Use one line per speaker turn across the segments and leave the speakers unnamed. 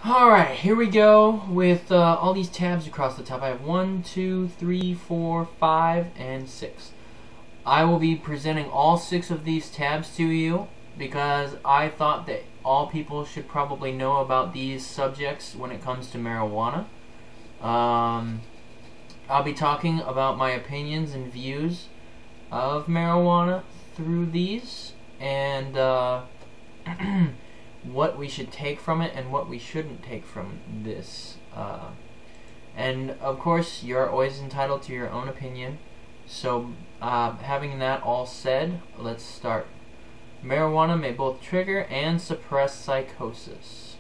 Alright, here we go with all these tabs across the top. I have 1, 2, 3, 4, 5, and 6. I will be presenting all 6 of these tabs to you because I thought that all people should probably know about these subjects when it comes to marijuana. I'll be talking about my opinions and views of marijuana through these, and what we should take from it and what we shouldn't take from this. And of course, you're always entitled to your own opinion. So, having that all said, let's start. Marijuana may both trigger and suppress psychosis.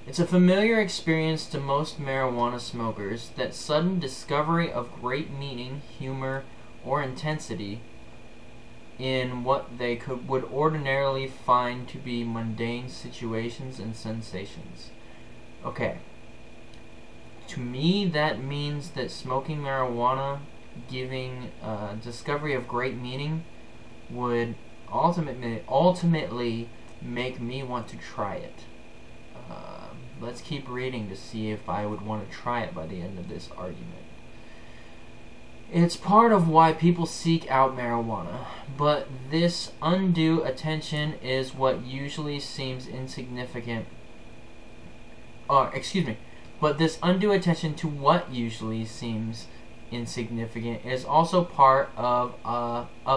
It's a familiar experience to most marijuana smokers that sudden discovery of great meaning, humor, or intensity in what they would ordinarily find to be mundane situations and sensations. Okay. To me, that means that smoking marijuana, giving discovery of great meaning, would ultimately make me want to try it. Let's keep reading to see if I would want to try it by the end of this argument. It's part of why people seek out marijuana, but this undue attention is what usually seems insignificant. But this undue attention to what usually seems insignificant is also part of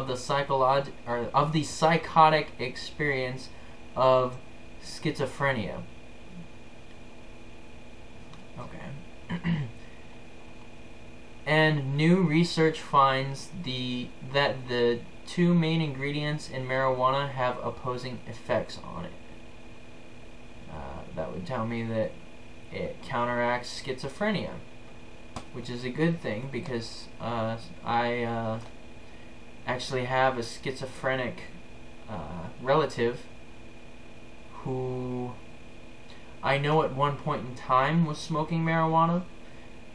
the psychotic experience of schizophrenia. Okay. And new research finds that the two main ingredients in marijuana have opposing effects on it. That would tell me that it counteracts schizophrenia, which is a good thing because I actually have a schizophrenic relative who I know at one point in time was smoking marijuana,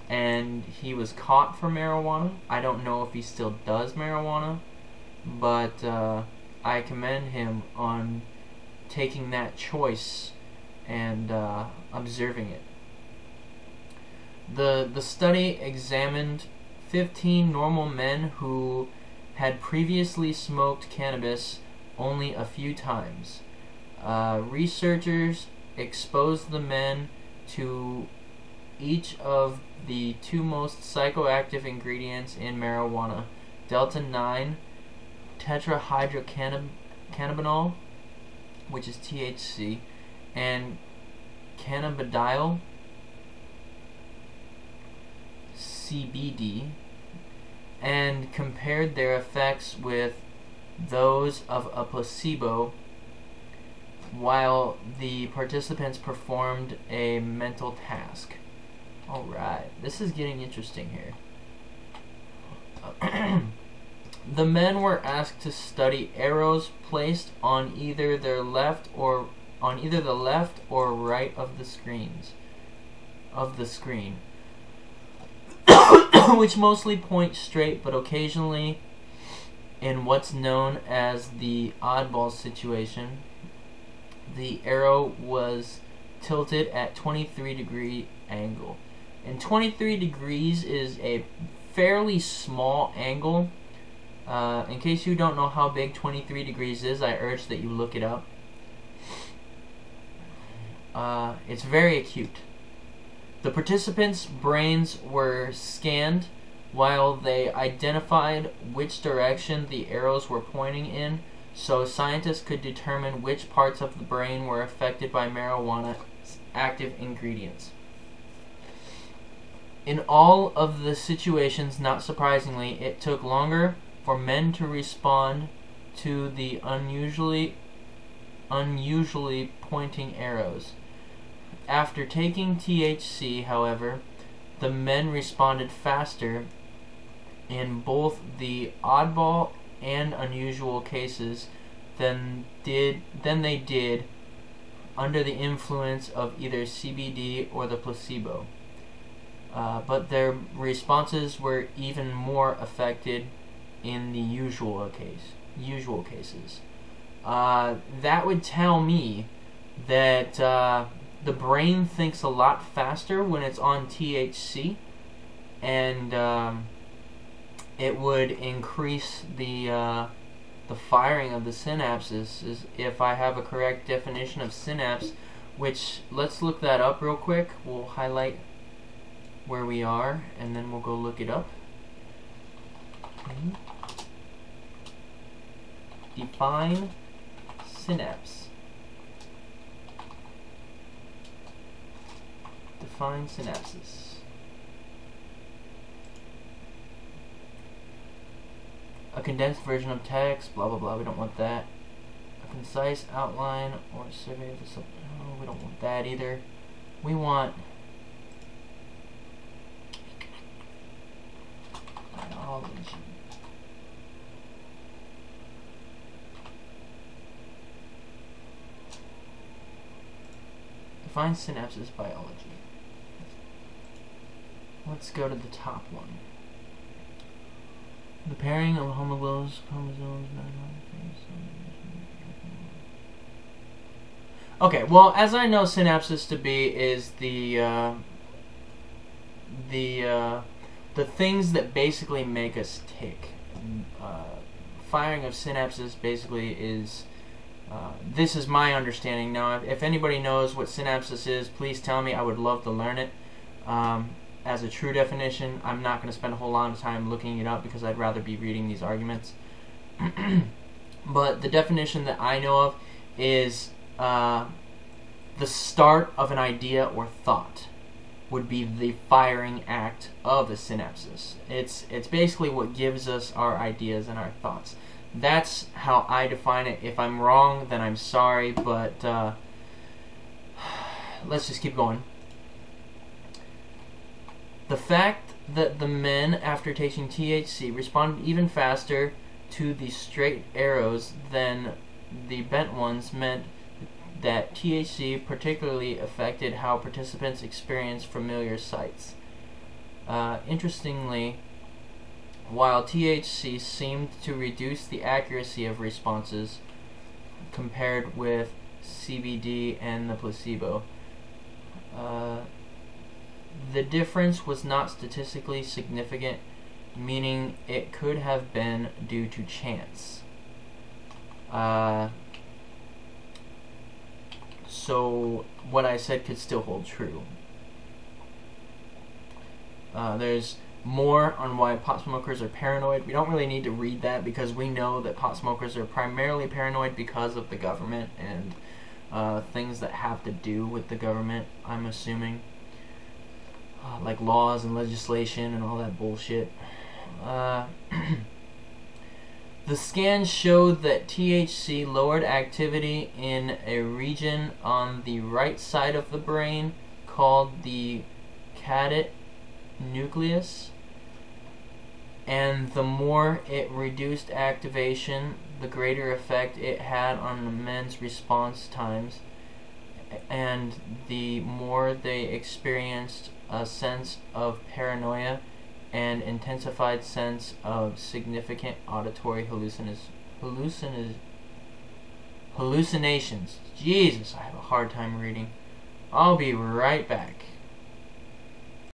and he was caught for marijuana. I don't know if he still does marijuana, but I commend him on taking that choice and observing it. The study examined 15 normal men who had previously smoked cannabis only a few times. Researchers exposed the men to each of the two most psychoactive ingredients in marijuana, delta-9 tetrahydrocannabinol, which is THC, and cannabidiol, CBD, and compared their effects with those of a placebo while the participants performed a mental task. Alright, this is getting interesting here. The men were asked to study arrows placed on either the left or right of the screen, which mostly point straight, but occasionally, in what's known as the oddball situation, the arrow was tilted at 23-degree angle. And 23 degrees is a fairly small angle. In case you don't know how big 23 degrees is, I urge that you look it up. It's very acute. The participants' brains were scanned while they identified which direction the arrows were pointing in, so scientists could determine which parts of the brain were affected by marijuana's active ingredients. In all of the situations, not surprisingly, it took longer for men to respond to the unusually pointing arrows. After taking THC, however, the men responded faster in both the oddball and unusual cases than they did under the influence of either CBD or the placebo. But their responses were even more affected in the usual cases. That would tell me that the brain thinks a lot faster when it's on THC, and it would increase the firing of the synapses, if I have a correct definition of synapse, which, let's look that up real quick. We'll highlight where we are, and then we'll go look it up. Define synapse. Define synapses. A condensed version of text, blah blah blah, we don't want that. A concise outline or survey of the subject, no, we don't want that either. We want biology. Define synapses biology. Let's go to the top one. The pairing of homologous chromosomes. Okay, well, as I know synapses to be is the things that basically make us tick. Firing of synapses basically is, this is my understanding. Now, if anybody knows what synapses is, please tell me. I would love to learn it. As a true definition, I'm not going to spend a whole lot of time looking it up because I'd rather be reading these arguments. But the definition that I know of is the start of an idea or thought would be the firing act of the synapses. It's basically what gives us our ideas and our thoughts. That's how I define it. If I'm wrong, then I'm sorry, but let's just keep going. The fact that the men, after taking THC, responded even faster to the straight arrows than the bent ones meant that THC particularly affected how participants experienced familiar sights. Interestingly, while THC seemed to reduce the accuracy of responses compared with CBD and the placebo, the difference was not statistically significant, meaning it could have been due to chance. So what I said could still hold true. There's more on why pot smokers are paranoid. We don't really need to read that because we know that pot smokers are primarily paranoid because of the government and things that have to do with the government, I'm assuming. Like laws and legislation and all that bullshit. The scans showed that THC lowered activity in a region on the right side of the brain called the caudate nucleus, and the more it reduced activation, the greater effect it had on the men's response times, and the more they experienced a sense of paranoia and intensified sense of significant auditory hallucinations. Jesus, I have a hard time reading. I'll be right back.